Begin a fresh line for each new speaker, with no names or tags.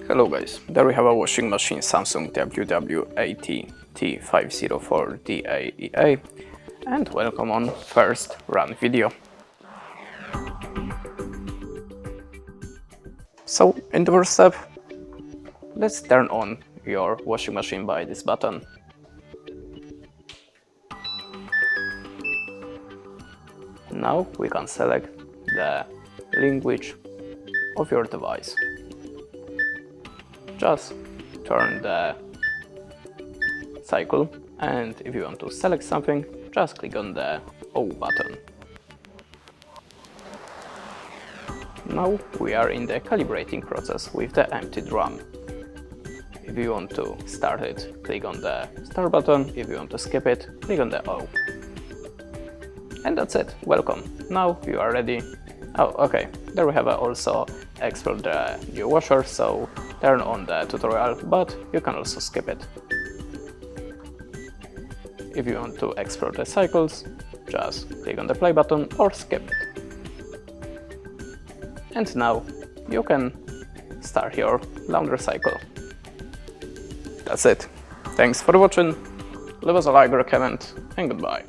Hello guys, there we have a washing machine Samsung WW80T504DAEA and welcome on first run video. So in the first step, let's turn on your washing machine by this button. Now we can select the language of your device. Just turn the cycle, and if you want to select something, just click on the O button. Now we are in the calibrating process with the empty drum. If you want to start it, click on the start button. If you want to skip it, click on the O. And that's it, welcome. Now you are ready. Oh, okay, there we have also export the new washer, so turn on the tutorial, but you can also skip it. If you want to export the cycles, just click on the play button or skip it. And now you can start your laundry cycle. That's it. Thanks for watching, leave us a like or a comment, and goodbye.